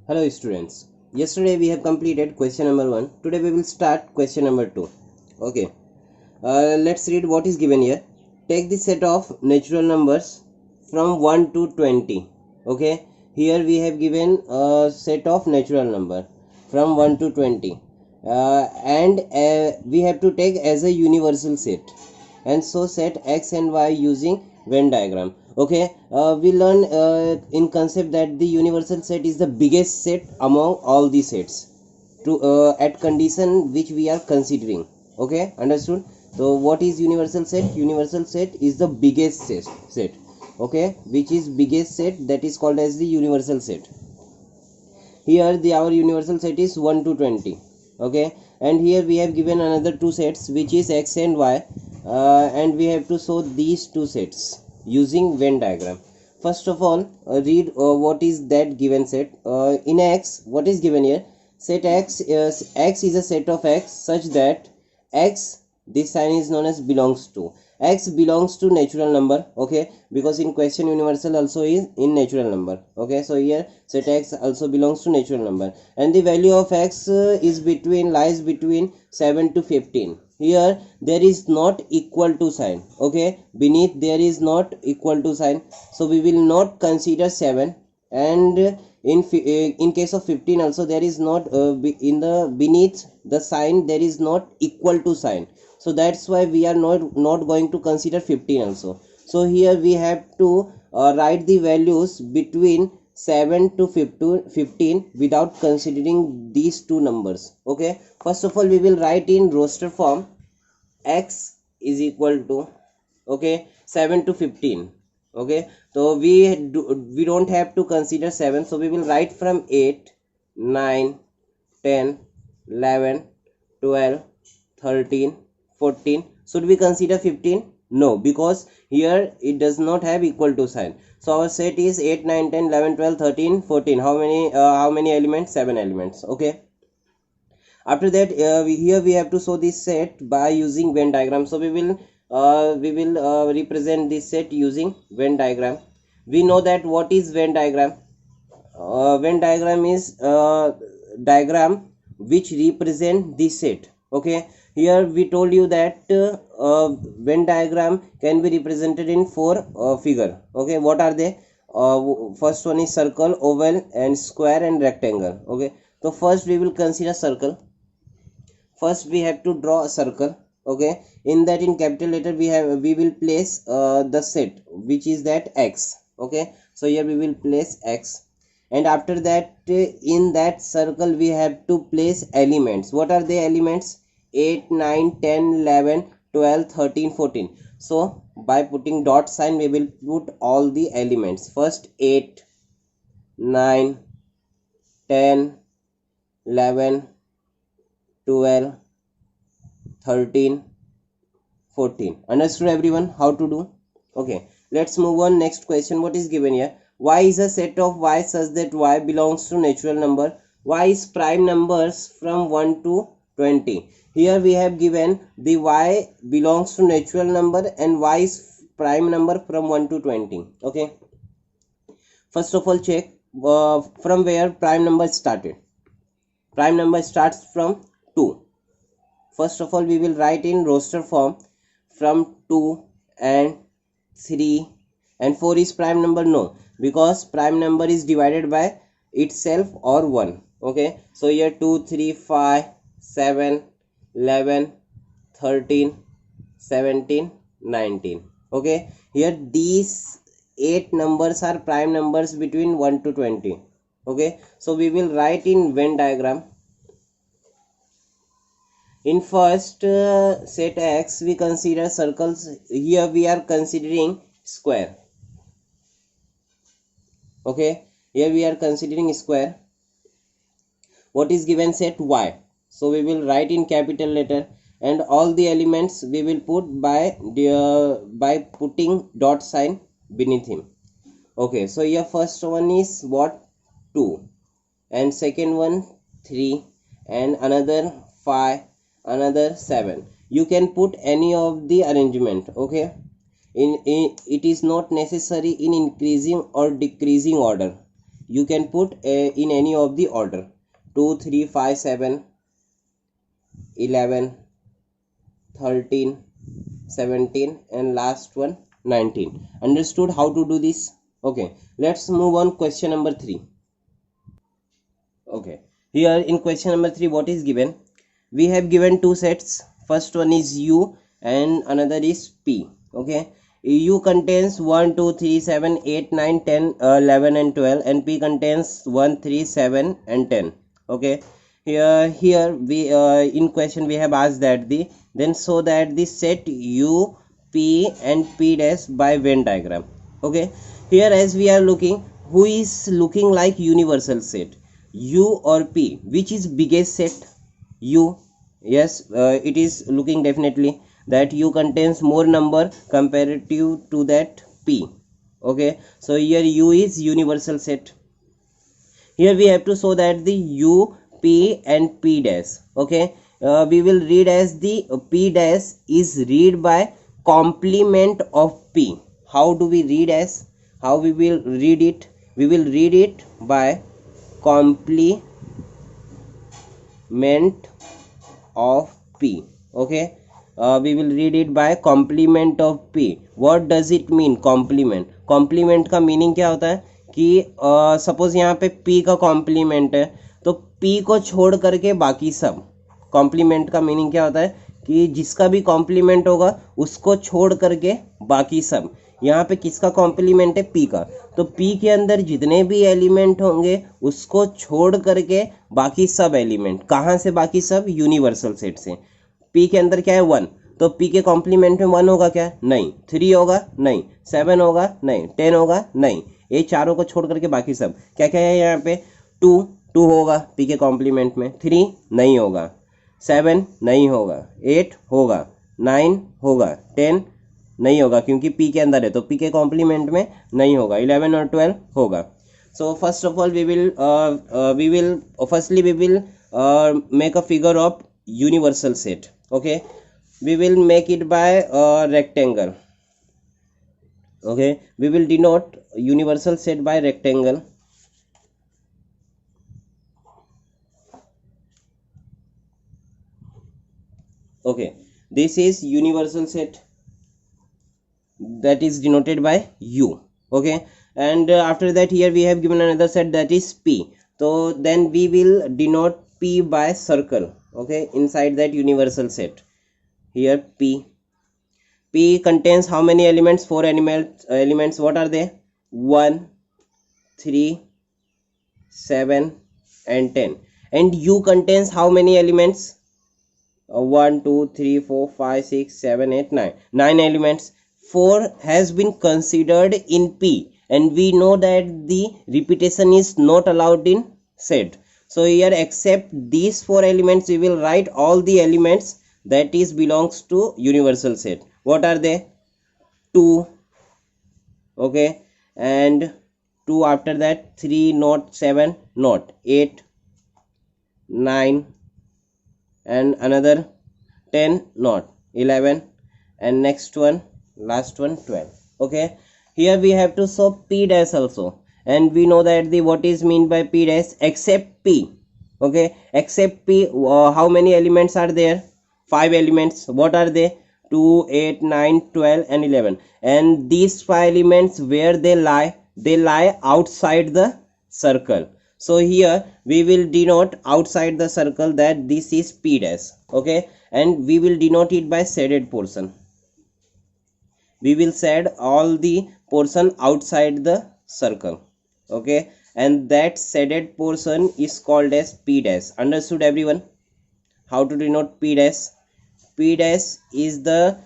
Hello students. Yesterday we have completed question number 1. Today we will start question number 2. Okay. Let's read what is given here. Take the set of natural numbers from 1 to 20. Okay. Here we have given a set of natural number from 1 to 20. And we have to take as a universal set. And so set x and y using Venn diagram. Okay, we learn in concept that the universal set is the biggest set among all the sets to at condition which we are considering. Okay, understood? So what is universal set? Universal set is the biggest set. Okay, which is biggest set, that is called as the universal set. Here our universal set is 1 to 20. Okay, and here we have given another two sets which is x and y, and we have to show these two sets using Venn diagram. First of all, read what is that given set. In x, what is given here? Set x is a set of x such that x, this sign is known as belongs to. X belongs to natural number. Okay, because in question universal also is in natural number. Okay, so here set x also belongs to natural number, and the value of x lies between 7 to 15. Here there is not equal to sign. Okay, beneath there is not equal to sign, so we will not consider 7. And in case of 15 also there is not in the beneath the sign there is not equal to sign, so that's why we are not going to consider 15 also. So here we have to write the values between 7 to 15 without considering these two numbers. Okay, first of all we will write in roster form x is equal to, okay, 7 to 15. Okay, so we don't have to consider 7, so we will write from 8, 9, 10, 11, 12, 13, 14. Should we consider 15? No, because here it does not have equal to sign. So our set is 8, 9, 10, 11, 12, 13, 14. How many elements? 7 elements. Okay, after that here we have to show this set by using Venn diagram. So we will represent this set using Venn diagram. We know that what is Venn diagram. Venn diagram is diagram which represent this set. Okay, here we told you that Venn diagram can be represented in 4 figure. Okay, what are they? First one is circle, oval, and square, and rectangle. Okay, so first we will consider circle. First we have to draw a circle. Okay, in that, in capital letter we will place the set which is that x. Okay, so here we will place x, and after that in that circle we have to place elements. What are the elements? 8, 9, 10, 11, 12, 13, 14. So by putting dot sign we will put all the elements. First 8, 9, 10, 11, 12, 13, 14. Understood everyone how to do? Okay, let's move on. Next question, what is given here? Y is a set of y such that y belongs to natural number. Y is prime numbers from 1 to 20. Here we have given the y belongs to natural number and y is prime number from 1 to 20. Okay, first of all check from where prime number started. Prime number starts from 2. First of all we will write in roster form from 2 and 3 and 4 is prime number. No, because prime number is divided by itself or 1. Okay, so here 2, 3, 5, 7, 11, 13, 17, 19. Okay, here these 8 numbers are prime numbers between 1 to 20. Okay, so we will write in Venn diagram. In first set x we consider circles. Here we are considering square. Okay, here we are considering square. What is given? Set y. So we will write in capital letter, and all the elements we will put by putting dot sign beneath him. Okay, so here first one is what? 2, and second one 3, and another 5, another 7. You can put any of the arrangement. Okay, in it is not necessary in increasing or decreasing order. you can put in any of the order: 2, 3, 5, 7, 11, 13, 17, and last one 19. Understood how to do this? Okay, let's move on. Question number 3. Okay, here in question number 3, what is given? We have given two sets. First one is U and another is P. Okay, U contains 1, 2, 3, 7, 8, 9, 10, 11 and 12, and P contains 1, 3, 7 and 10. Okay, here we in question we have asked that then so that the set U, P and P dash by Venn diagram. Okay, here as we are looking, who is looking like universal set, U or P? Which is biggest set? U. Yes, it is looking definitely that U contains more number comparative to that P. Okay, so here U is universal set. Here we have to show that the U, P and P dash. Okay, we will read as the P dash is read by complement of P. How do we read as? How we will read it? We will read it by complement of P. Okay, we will read it by complement of P. What does it mean? Complement. complement का meaning क्या होता है कि suppose यहाँ पे P का complement है तो P को छोड़ करके बाकी सब. कॉम्प्लीमेंट का मीनिंग क्या होता है कि जिसका भी कॉम्प्लीमेंट होगा उसको छोड़ करके बाकी सब. यहाँ पे किसका कॉम्प्लीमेंट है? P का. तो P के अंदर जितने भी एलिमेंट होंगे उसको छोड़ करके बाकी सब एलिमेंट. कहाँ से बाकी सब? यूनिवर्सल सेट से. P के अंदर क्या है? 1. तो P के कॉम्प्लीमेंट में 1 होगा क्या? नहीं. 3 होगा? नहीं. 7 होगा? नहीं. 10 होगा? नहीं. ये चारों को छोड़ करके बाकी सब. क्या क्या है यहाँ पे? 2 होगा P के कॉम्प्लीमेंट में. 3 नहीं होगा. 7 नहीं होगा. 8 होगा. 9 होगा. 10 नहीं होगा क्योंकि P के अंदर है तो P के कॉम्प्लीमेंट में नहीं होगा. 11 और 12 होगा. So first of all we will make a figure of universal set. Okay, we will make it by rectangle. Okay, we will denote universal set by rectangle. Okay, this is universal set that is denoted by U. Okay, and after that here we have given another set that is P. So then we will denote P by circle. Okay, inside that universal set. Here P contains how many elements? 4 elements. What are they? 1, 3, 7 and 10. And U contains how many elements? 1, 2, 3, 4, 5, 6, 7, 8, 9. 9 elements. 4 has been considered in P, and we know that the repetition is not allowed in set. So here except these 4 elements we will write all the elements that is belongs to universal set. What are they? 2. Okay, and 2 after that 3 not 7 not 8 9 and another 10 not 11 and next one last one 12. Okay, here we have to show P dash also, and we know that the what is mean by P dash except P. Okay, except P, how many elements are there? 5 elements. What are they? 2, 8, 9, 12 and 11. And these 5 elements, where they lie? They lie outside the circle. So here we will denote outside the circle that this is P dash. Okay, and we will denote it by shaded portion. We will shade all the portion outside the circle. Okay, and that shaded portion is called as P dash. Understood everyone? How to denote P dash? P dash is the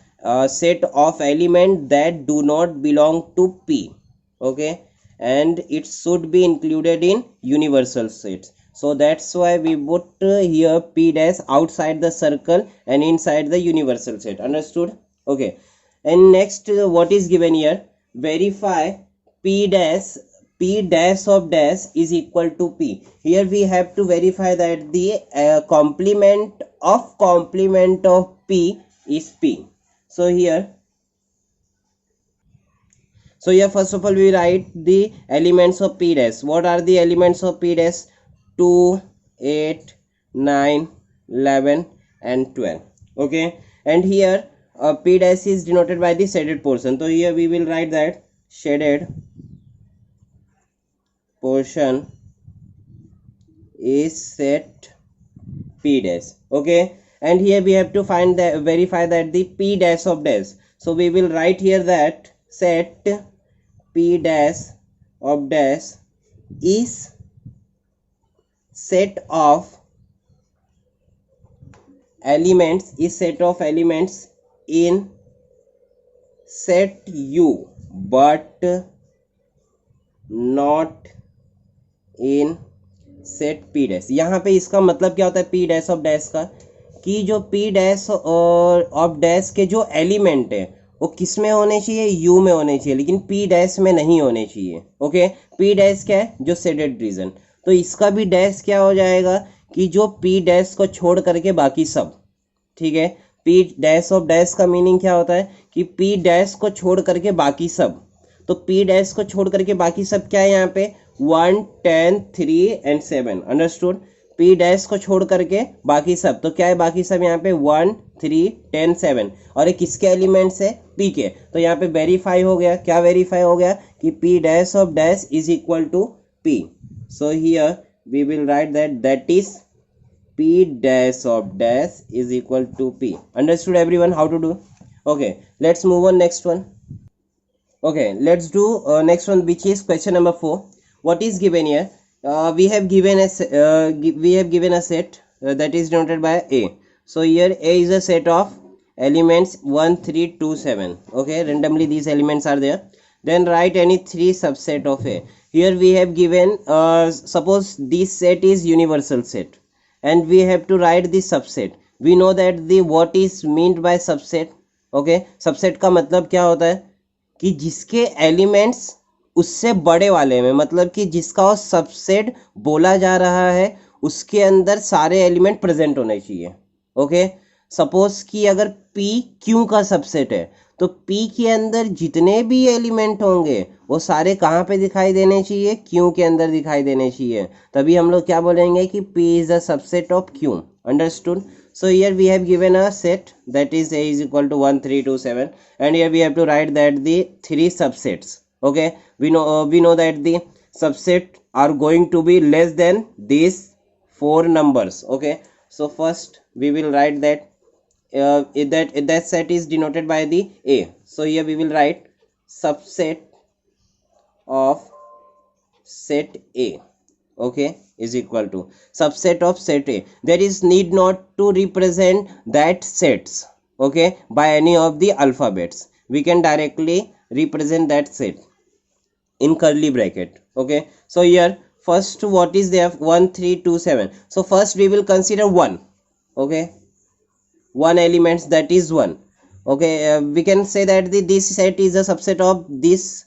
set of element that do not belong to P. Okay, and it should be included in universal sets. So that's why we put here P dash outside the circle and inside the universal set. Understood? Okay, and next what is given here? Verify P dash of dash is equal to P. Here we have to verify that the complement of P is P. So here So here first of all we write the elements of P dash. What are the elements of P dash? 2, 8, 9, 11 and 12. Okay, and here P dash is denoted by the shaded portion. So here we will write that shaded portion is set P dash. Okay, and here we have to find the verify that the P dash of dash. So we will write here that set P dash of dash is set of elements in set U but not in set P dash. यहाँ पे इसका मतलब क्या होता है P dash of dash का, कि जो पी डैश ऑफ डैश के जो एलिमेंट है वो किस में होने चाहिए? यू में होने चाहिए, लेकिन पी डैश में नहीं होने चाहिए. ओके, पी डैश क्या है? जो शेडेड रीजन. तो इसका भी डैश क्या हो जाएगा कि जो पी डैश को छोड़ करके बाकी सब. ठीक है, पी डैश ऑफ डैश का मीनिंग क्या होता है कि पी डैश को छोड़ करके बाकी सब. तो पी डैश को छोड़ करके बाकी सब क्या है यहाँ पे? 1, 10, 3 एंड 7. अंडरस्टूड. पी डैश को छोड़ करके बाकी सब. तो क्या है बाकी सब यहाँ पे? 1, 3, 10, 7. और ये किसके एलिमेंट्स है? पी के. तो यहाँ पे वेरीफाई हो गया. क्या वेरीफाई हो गया? कि P dash of dash is equal to P. So here we will write that is P dash of dash is equal to P. Understood everyone how to do? Okay, let's move on next one. Okay, let's do next one, which is question number 4. What is given here? We have given a set that is denoted by A. So here A is a set of elements 1, 3, 2, 7. Okay, randomly these elements are there. Then write any 3 subset of A. Here we have given suppose this set is universal set, and we have to write the subset. We know that the what is meant by subset. Okay, subset का मतलब क्या होता है कि जिसके elements उससे बड़े वाले में, मतलब कि जिसका वो सबसेट बोला जा रहा है उसके अंदर सारे एलिमेंट प्रेजेंट होने चाहिए. ओके, सपोज कि अगर P Q का सबसेट है तो P के अंदर जितने भी एलिमेंट होंगे वो सारे कहाँ पे दिखाई देने चाहिए? Q के अंदर दिखाई देने चाहिए. तभी हम लोग क्या बोलेंगे कि P is a subset of Q. Understood. So here we have given a set that is A is equal to 1, 3, 2, 7, and here we have to write that the 3 subsets. Okay, we know that the subset are going to be less than these 4 numbers. Okay, so first we will write that that set is denoted by the A. So here we will write subset of set A. Okay, is equal to subset of set A. There is need not to represent that sets, okay, by any of the alphabets. We can directly represent that set in curly bracket. Okay, so here first what is there? 1, 3, 2, 7. So first we will consider 1. Okay, 1 elements, that is 1. Okay, we can say that this set is a subset of this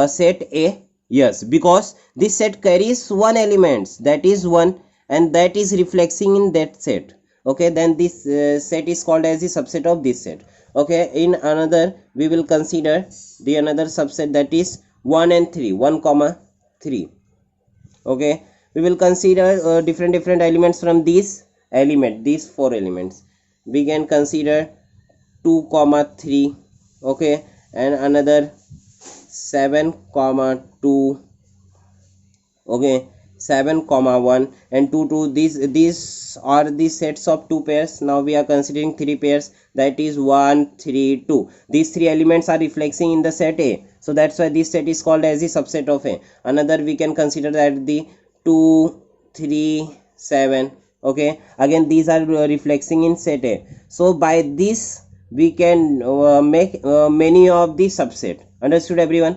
set A. Yes, because this set carries 1 elements, that is 1, and that is reflecting in that set. Okay, then this set is called as the subset of this set. Okay, in another we will consider the another subset, that is 1 and 3, 1 comma 3. Okay, we will consider different elements from these 4 elements. We can consider 2 comma 3. Okay, and another 7 comma 2. Okay, 7 comma 1 and 2 2. These are the sets of 2 pairs. Now we are considering 3 pairs, that is 1, 3, 2. These 3 elements are reflecting in the set A, so that's why this set is called as the subset of A. Another we can consider that the 2, 3, 7. Okay, again these are reflecting in set A. So by this we can make many of the subset. Understood everyone.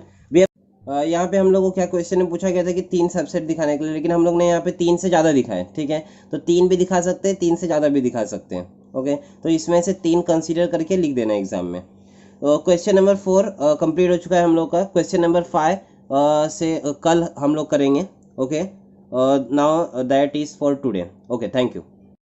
यहाँ पे हम लोग को क्या question में पूछा गया था कि 3 सबसेट दिखाने के लिए, लेकिन हम लोग ने यहाँ पे 3 से ज़्यादा दिखाए. ठीक है, तो 3 भी दिखा सकते हैं, 3 से ज़्यादा भी दिखा सकते हैं. ओके, तो इसमें से 3 कंसीडर करके लिख देना एग्जाम में. क्वेश्चन नंबर 4 कंप्लीट हो चुका है हम लोग का. क्वेश्चन नंबर 5 से कल हम लोग करेंगे. Okay, now that is for today. Okay, thank you.